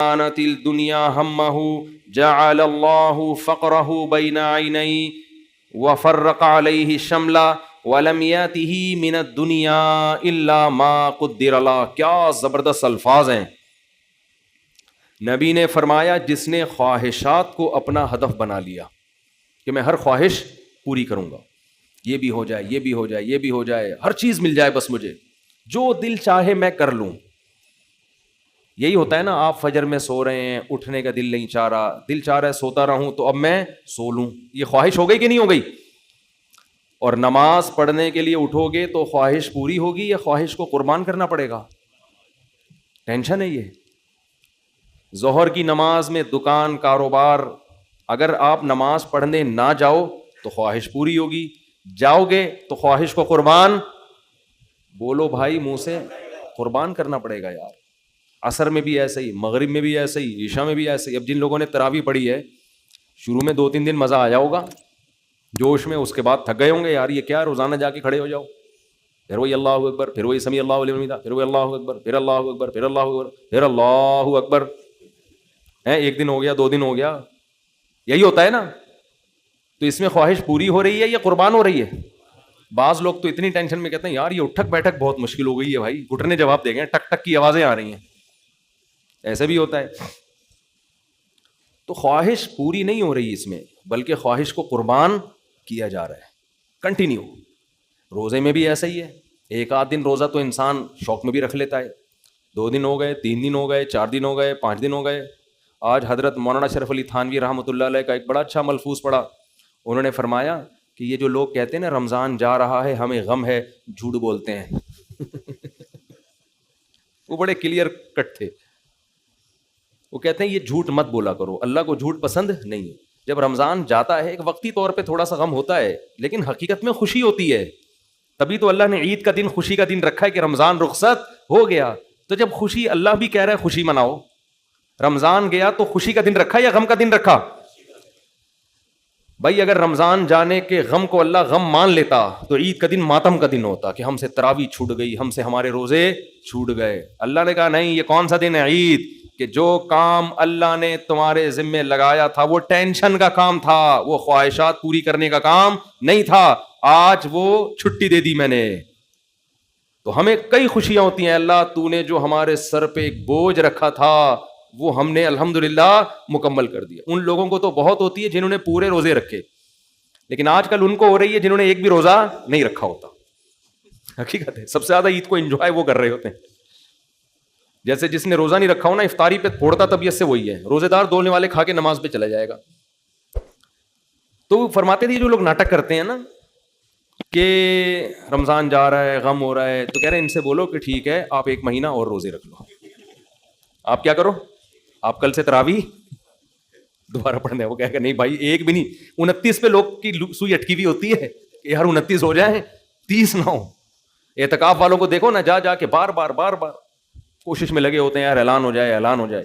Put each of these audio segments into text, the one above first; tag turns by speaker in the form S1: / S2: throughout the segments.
S1: كانت الدنيا همه جعل الله فقره بين عينيه وفرق عليه الشمل ولم يأته من الدنيا الا ما قدر له. کیا زبردست الفاظ ہیں. نبی نے فرمایا جس نے خواہشات کو اپنا ہدف بنا لیا کہ میں ہر خواہش پوری کروں گا, یہ بھی ہو جائے, یہ بھی ہو جائے, یہ بھی ہو جائے, ہر چیز مل جائے, بس مجھے جو دل چاہے میں کر لوں. یہی ہوتا ہے نا, آپ فجر میں سو رہے ہیں, اٹھنے کا دل نہیں چاہ رہا, دل چاہ رہا ہے سوتا رہوں تو اب میں سو لوں. یہ خواہش ہو گئی کہ نہیں ہو گئی؟ اور نماز پڑھنے کے لیے اٹھو گے تو خواہش پوری ہوگی یا خواہش کو قربان کرنا پڑے گا؟ ٹینشن ہے یہ. ظہر کی نماز میں دکان کاروبار, اگر آپ نماز پڑھنے نہ جاؤ تو خواہش پوری ہوگی, جاؤ گے تو خواہش کو قربان, بولو بھائی منہ سے, قربان کرنا پڑے گا یار. عصر میں بھی ایسے ہی, مغرب میں بھی ایسے ہی, عشاء میں بھی ایسے ہی. اب جن لوگوں نے تراویح پڑھی ہے شروع میں 2-3 دن مزہ آیا ہوگا جوش میں, اس کے بعد تھک گئے ہوں گے, یار یہ کیا, روزانہ جا کے کھڑے ہو جاؤ, پھر وہی اللہ اکبر, پھر وہی سمیع اللہ لمن حمیدہ, پھر وہی اللہ اکبر, پھر اللہ اکبر, پھر اللہ اکبر, پھر اللہ اکبر. ایک دن ہو گیا, 2 دن ہو گیا, یہی ہوتا ہے نا. تو اس میں خواہش پوری ہو رہی ہے یا قربان ہو رہی ہے؟ بعض لوگ تو اتنی ٹینشن میں کہتے ہیں یار یہ اٹھک بیٹھک بہت مشکل ہو گئی ہے بھائی, گھٹنے جواب دے گئے, ٹک ٹک کی آوازیں آ رہی ہیں. ایسے بھی ہوتا ہے. تو خواہش پوری نہیں ہو رہی اس میں, بلکہ خواہش کو قربان کیا جا رہا ہے کنٹینیو. روزے میں بھی ایسا ہی ہے, 1-8 دن روزہ تو انسان شوق میں بھی رکھ لیتا ہے, 2 دن ہو گئے, 3 دن ہو گئے, 4 دن ہو گئے, 5 دن ہو گئے. آج حضرت مولانا شرف علی تھانوی رحمۃ اللہ علیہ کا ایک بڑا اچھا ملفوظ پڑھا. انہوں نے فرمایا کہ یہ جو لوگ کہتے ہیں نا رمضان جا رہا ہے ہمیں غم ہے, جھوٹ بولتے ہیں. وہ بڑے کلیئر کٹ تھے. وہ کہتے ہیں یہ جھوٹ مت بولا کرو, اللہ کو جھوٹ پسند نہیں ہے. جب رمضان جاتا ہے ایک وقتی طور پہ تھوڑا سا غم ہوتا ہے, لیکن حقیقت میں خوشی ہوتی ہے. تبھی تو اللہ نے عید کا دن خوشی کا دن رکھا ہے کہ رمضان رخصت ہو گیا. تو جب خوشی, اللہ بھی کہہ رہا ہے خوشی مناؤ, رمضان گیا تو خوشی کا دن رکھا یا غم کا دن رکھا؟ بھائی اگر رمضان جانے کے غم کو اللہ غم مان لیتا تو عید کا دن ماتم کا دن ہوتا کہ ہم سے تراویح چھوٹ گئی, ہم سے ہمارے روزے چھوٹ گئے. اللہ نے کہا نہیں, یہ کون سا دن ہے عید, کہ جو کام اللہ نے تمہارے ذمے لگایا تھا وہ ٹینشن کا کام تھا, وہ خواہشات پوری کرنے کا کام نہیں تھا, آج وہ چھٹی دے دی میں نے. تو ہمیں کئی خوشیاں ہوتی ہیں, اللہ تو نے جو ہمارے سر پہ ایک بوجھ رکھا تھا وہ ہم نے الحمدللہ مکمل کر دیا. ان لوگوں کو تو بہت ہوتی ہے جنہوں نے پورے روزے رکھے, لیکن آج کل ان کو ہو رہی ہے جنہوں نے ایک بھی روزہ نہیں رکھا ہوتا. حقیقت ہے سب سے زیادہ عید کو انجوائے وہ کر رہے ہوتے ہیں. جیسے جس نے روزہ نہیں رکھا ہو نا, افطاری پہ پھوڑتا طبیعت سے وہی ہے, روزے دار دولنے والے کھا کے نماز پہ چلا جائے گا. تو فرماتے تھے جو لوگ ناٹک کرتے ہیں نا کہ رمضان جا رہا ہے, غم ہو رہا ہے, تو کہہ رہے ہیں ان سے بولو کہ ٹھیک ہے آپ 1 مہینہ اور روزے رکھ لو. آپ کیا کرو, آپ کل سے تراویح دوبارہ پڑھنے. وہ کہے گا نہیں بھائی ایک بھی نہیں, 29 پہ لوگ کی سوئی اٹکی ہوئی ہوتی ہے کہ یار 29 ہو جائیں 30 نہ ہو. اعتکاف والوں کو دیکھو نا, جا کے بار بار کوشش میں لگے ہوتے ہیں یار اعلان ہو جائے, اعلان ہو جائے.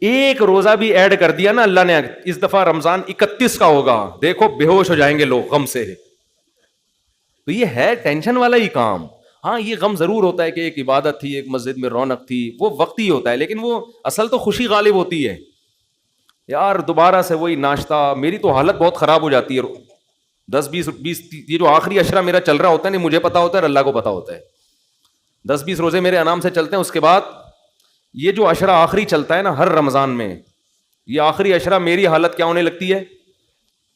S1: ایک روزہ بھی ایڈ کر دیا نا اللہ نے, اس دفعہ رمضان 31 کا ہوگا, دیکھو بے ہوش ہو جائیں گے لوگ غم سے. تو یہ ہے ٹینشن والا ہی کام. ہاں یہ غم ضرور ہوتا ہے کہ ایک عبادت تھی, ایک مسجد میں رونق تھی, وہ وقتی ہوتا ہے, لیکن وہ اصل تو خوشی غالب ہوتی ہے. یار دوبارہ سے وہی ناشتہ, میری تو حالت بہت خراب ہو جاتی ہے. 10-20 یہ جو آخری عشرہ میرا چل رہا ہوتا ہے, نہیں مجھے پتا ہوتا ہے اللہ کو پتا ہوتا ہے, 10-20 روزے میرے آرام سے چلتے ہیں. اس کے بعد یہ جو عشرہ آخری چلتا ہے نا ہر رمضان میں, یہ آخری عشرہ میری حالت کیا ہونے لگتی ہے,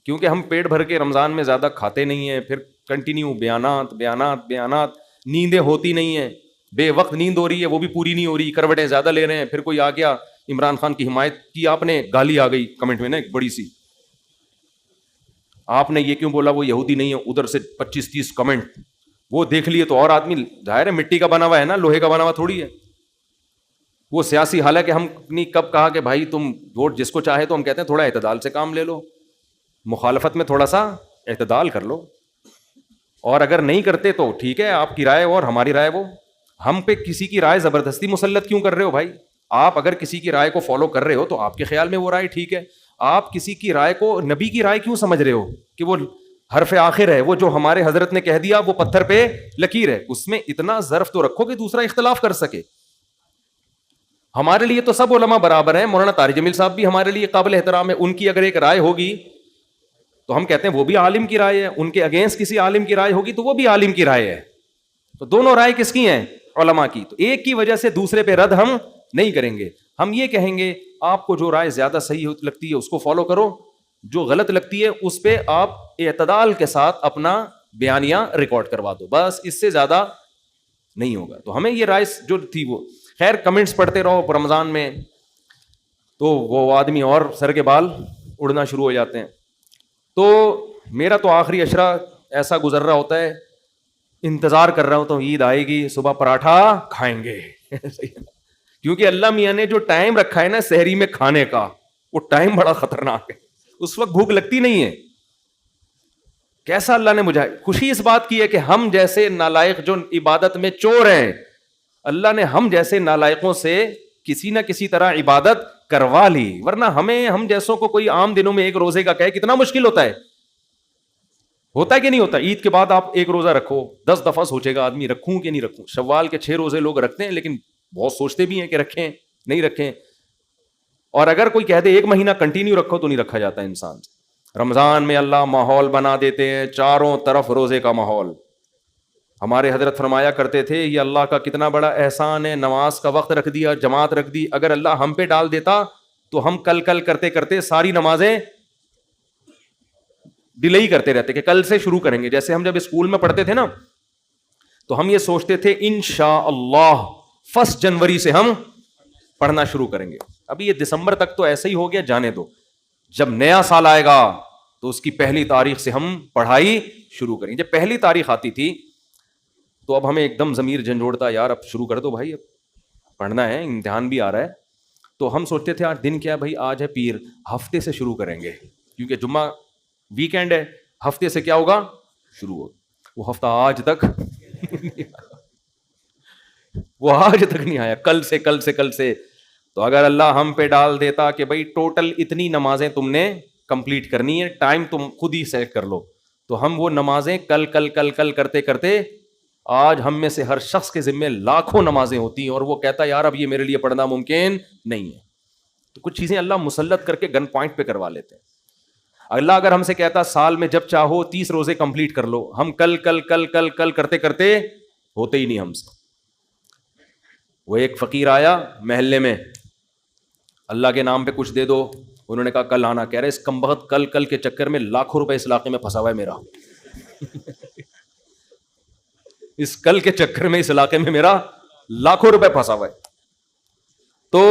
S1: کیونکہ ہم پیٹ بھر کے رمضان میں زیادہ کھاتے نہیں ہیں, پھر کنٹینیو بیانات, نیندیں ہوتی نہیں ہیں, بے وقت نیند ہو رہی ہے وہ بھی پوری نہیں ہو رہی, کروٹیں زیادہ لے رہے ہیں. پھر کوئی آ گیا عمران خان کی حمایت کی آپ نے, گالی آ گئی کمنٹ میں نا ایک بڑی سی, آپ نے یہ کیوں بولا وہ یہودی نہیں ہے, ادھر سے 25-30 کمنٹ, وہ دیکھ لیے تو اور آدمی, ظاہر ہے مٹی کا بنا ہوا ہے نا, لوہے کا بنا ہوا تھوڑی ہے وہ سیاسی. حالانکہ ہم نے کب کہا کہ بھائی تم ووٹ جس کو چاہے, تو ہم کہتے ہیں تھوڑا اعتدال سے کام لے لو, مخالفت میں تھوڑا سا اعتدال کر لو, اور اگر نہیں کرتے تو ٹھیک ہے, آپ کی رائے اور ہماری رائے وہ. ہم پہ کسی کی رائے زبردستی مسلط کیوں کر رہے ہو بھائی؟ آپ اگر کسی کی رائے کو فالو کر رہے ہو تو آپ کے خیال میں وہ رائے ٹھیک ہے. آپ کسی کی رائے کو نبی کی رائے کیوں سمجھ رہے ہو کہ وہ حرف آخر ہے, وہ جو ہمارے حضرت نے کہہ دیا وہ پتھر پہ لکیر ہے, اس میں اتنا ظرف تو رکھو کہ دوسرا اختلاف کر سکے. ہمارے لیے تو سب علماء برابر ہیں. مولانا طارق جمیل صاحب بھی ہمارے لیے قابل احترام ہے. ان کی اگر ایک رائے ہوگی تو ہم کہتے ہیں وہ بھی عالم کی رائے ہے. ان کے اگینسٹ کسی عالم کی رائے ہوگی تو وہ بھی عالم کی رائے ہے. تو دونوں رائے کس کی ہیں؟ علماء کی. تو ایک کی وجہ سے دوسرے پہ رد ہم نہیں کریں گے. ہم یہ کہیں گے آپ کو جو رائے زیادہ صحیح لگتی ہے اس کو فالو کرو, جو غلط لگتی ہے اس پہ آپ اعتدال کے ساتھ اپنا بیانیہ ریکارڈ کروا دو, بس اس سے زیادہ نہیں ہوگا. تو ہمیں یہ رائے جو تھی وہ خیر کمنٹس پڑھتے رہو رمضان میں تو وہ آدمی اور سر کے بال اڑنا شروع ہو جاتے ہیں. تو میرا تو آخری عشرہ ایسا گزر رہا ہوتا ہے, انتظار کر رہا ہوں تو عید آئے گی, صبح پراٹھا کھائیں گے. کیونکہ اللہ میاں نے جو ٹائم رکھا ہے نا سحری میں کھانے کا, وہ ٹائم بڑا خطرناک ہے. اس وقت بھوک لگتی نہیں ہے. کیسا اللہ نے مجھے خوشی اس بات کی ہے کہ ہم جیسے نالائق جو عبادت میں چور ہیں, اللہ نے ہم جیسے نالائقوں سے کسی نہ کسی طرح عبادت کروا لی. ورنہ ہم جیسوں کو کوئی عام دنوں میں ایک روزے کا کہے کتنا مشکل ہوتا ہے. ہوتا ہے کہ نہیں ہوتا؟ عید کے بعد آپ ایک روزہ رکھو, 10 دفعہ سوچے گا آدمی رکھوں کہ نہیں رکھوں. شوال کے 6 روزے لوگ رکھتے ہیں لیکن بہت سوچتے بھی ہیں کہ رکھیں نہیں رکھیں. اور اگر کوئی کہہ دے 1 مہینہ کنٹینیو رکھو تو نہیں رکھا جاتا انسان سے. رمضان میں اللہ ماحول بنا دیتے ہیں, چاروں طرف روزے کا ماحول. ہمارے حضرت فرمایا کرتے تھے یہ اللہ کا کتنا بڑا احسان ہے, نماز کا وقت رکھ دیا, جماعت رکھ دی. اگر اللہ ہم پہ ڈال دیتا تو ہم کل کرتے کرتے ساری نمازیں ڈیلے ہی کرتے رہتے کہ کل سے شروع کریں گے. جیسے ہم جب اسکول میں پڑھتے تھے نا تو ہم یہ سوچتے تھے انشاءاللہ 1 جنوری سے ہم پڑھنا شروع کریں گے. ابھی یہ دسمبر تک تو ایسے ہی ہو گیا, جانے دو. جب نیا سال آئے گا تو اس کی پہلی تاریخ سے ہم پڑھائی شروع کریں گے. جب پہلی تاریخ آتی تھی تو اب ہمیں ایک دم ضمیر جھنجھوڑتا, یار اب شروع کر دو بھائی, اب پڑھنا ہے, امتحان بھی آ رہا ہے. تو ہم سوچتے تھے آج دن کیا بھائی, آج ہے پیر, ہفتے سے شروع کریں گے کیونکہ جمعہ ویکینڈ ہے, ہفتے سے کیا ہوگا شروع ہوگا. وہ ہفتہ آج تک نہیں آیا, کل سے. تو اگر اللہ ہم پہ ڈال دیتا کہ بھائی ٹوٹل اتنی نمازیں تم نے کمپلیٹ کرنی ہے, ٹائم تم خود ہی سیٹ کر لو, تو ہم وہ نمازیں کل کرتے کرتے آج ہم میں سے ہر شخص کے ذمے لاکھوں نمازیں ہوتی ہیں, اور وہ کہتا ہے یار اب یہ میرے لیے پڑھنا ممکن نہیں ہے. تو کچھ چیزیں اللہ مسلط کر کے گن پوائنٹ پہ کروا لیتے ہیں. اللہ اگر ہم سے کہتا سال میں جب چاہو 30 روزے کمپلیٹ کر لو, ہم کل کرتے کرتے ہوتے ہی نہیں ہم سے. وہ ایک فقیر آیا محلے میں, اللہ کے نام پہ کچھ دے دو, انہوں نے کہا کل آنا. کہہ رہے اس کمبخت کل کے چکر میں لاکھوں روپے اس علاقے میں پھنسا ہوا ہے میرا. اس کل کے چکر میں اس علاقے میں میرا لاکھوں روپے پھنسا ہوا ہے. تو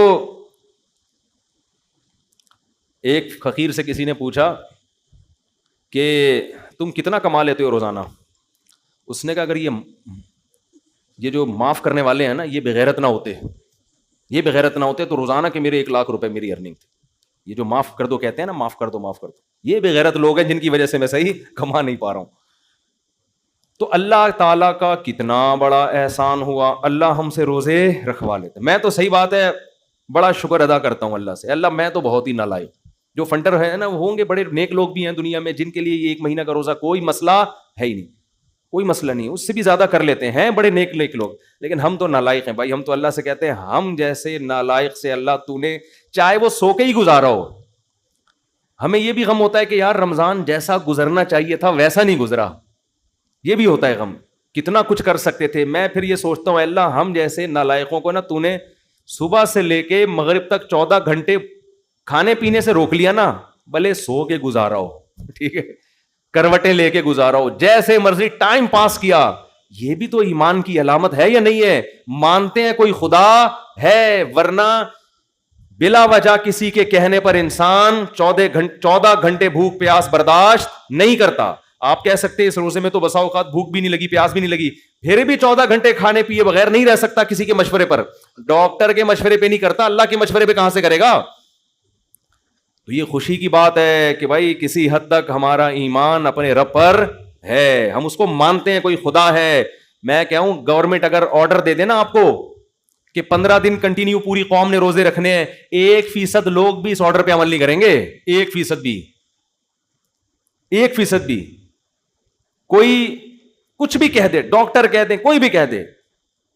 S1: ایک فقیر سے کسی نے پوچھا کہ تم کتنا کما لیتے ہو روزانہ؟ اس نے کہا اگر یہ جو معاف کرنے والے ہیں نا یہ بغیرت نہ ہوتے تو روزانہ کے میرے 1 لاکھ روپے میری ارننگ تھی. یہ جو معاف کر دو کہتے ہیں نا, معاف کر دو, یہ بغیرت لوگ ہیں جن کی وجہ سے میں صحیح کما نہیں پا رہا ہوں. تو اللہ تعالیٰ کا کتنا بڑا احسان ہوا, اللہ ہم سے روزے رکھوا لیتے. میں تو صحیح بات ہے بڑا شکر ادا کرتا ہوں اللہ سے. اللہ میں تو بہت ہی نالائق. جو فنڈر ہے نا وہ ہوں گے بڑے نیک لوگ بھی ہیں دنیا میں جن کے لیے یہ 1 مہینہ کا روزہ کوئی مسئلہ ہے ہی نہیں, کوئی مسئلہ نہیں, اس سے بھی زیادہ کر لیتے ہیں بڑے نیک لوگ. لیکن ہم تو نالائق ہیں بھائی. ہم تو اللہ سے کہتے ہیں ہم جیسے نالائق سے اللہ تو نے چاہے وہ سو کے ہی گزارا ہو. ہمیں یہ بھی غم ہوتا ہے کہ یار رمضان جیسا گزرنا چاہیے تھا ویسا نہیں گزرا. یہ بھی ہوتا ہے غم, کتنا کچھ کر سکتے تھے. میں پھر یہ سوچتا ہوں اللہ ہم جیسے نالائقوں کو نا تو نے صبح سے لے کے مغرب تک 14 گھنٹے کھانے پینے سے روک لیا نا, بھلے سو کے گزارا ہو, ٹھیک ہے, کروٹیں لے کے گزارا ہو, جیسے مرضی ٹائم پاس کیا. یہ بھی تو ایمان کی علامت ہے یا نہیں ہے؟ مانتے ہیں کوئی خدا ہے, ورنہ بلا وجہ کسی کے کہنے پر انسان 14 گھنٹے بھوک پیاس برداشت نہیں کرتا. آپ کہہ سکتے اس روزے میں تو بسا اوقات بھوک بھی نہیں لگی, پیاس بھی نہیں لگی, پھر بھی 14 گھنٹے کھانے پیے بغیر نہیں رہ سکتا کسی کے مشورے پر. ڈاکٹر کے مشورے پہ نہیں کرتا, اللہ کے مشورے پہ کہاں سے کرے گا؟ تو یہ خوشی کی بات ہے کہ بھائی کسی حد تک ہمارا ایمان اپنے رب پر ہے, ہم اس کو مانتے ہیں کوئی خدا ہے. میں کہوں گورنمنٹ اگر آرڈر دے دے نا آپ کو کہ 15 دن کنٹینیو پوری قوم نے روزے رکھنے ہیں, 1% لوگ بھی اس آرڈر پہ عمل نہیں کریں گے. 1% بھی کوئی کچھ بھی کہہ دے, ڈاکٹر کہہ دے, کوئی بھی کہہ دے,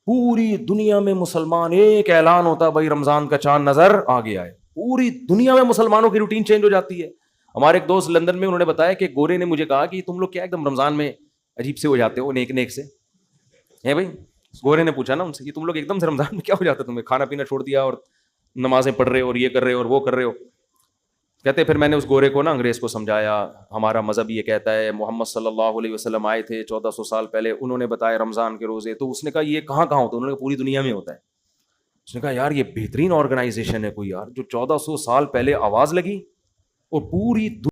S1: پوری دنیا میں مسلمان، ایک اعلان ہوتا ہے بھائی رمضان کا چاند نظر آ گیا ہے، پوری دنیا میں مسلمانوں کی روٹین چینج ہو جاتی ہے. ہمارے ایک دوست لندن میں، انہوں نے بتایا کہ گورے نے مجھے کہا کہ تم لوگ کیا ایک دم رمضان میں عجیب سے ہو جاتے ہو، نیک نیک سے ہے بھائی. گورے نے پوچھا نا ان سے کہ تم لوگ ایک دم سے رمضان میں کیا ہو جاتا ہے، تمہیں کھانا پینا چھوڑ دیا اور نمازیں پڑھ رہے ہو اور یہ کر رہے ہو اور وہ کر رہے ہو. کہتے پھر میں نے اس گورے کو نا انگریز کو سمجھایا، ہمارا مذہب یہ کہتا ہے، محمد صلی اللہ علیہ وسلم آئے تھے 1400 سال پہلے، انہوں نے بتایا رمضان کے روزے. تو اس نے کہا یہ کہاں کہاں ہوتا ہے؟ انہوں نے کہا پوری دنیا میں ہوتا ہے. اس نے کہا یار یہ بہترین آرگنائزیشن ہے کوئی یار، جو 1400 سال پہلے آواز لگی اور پوری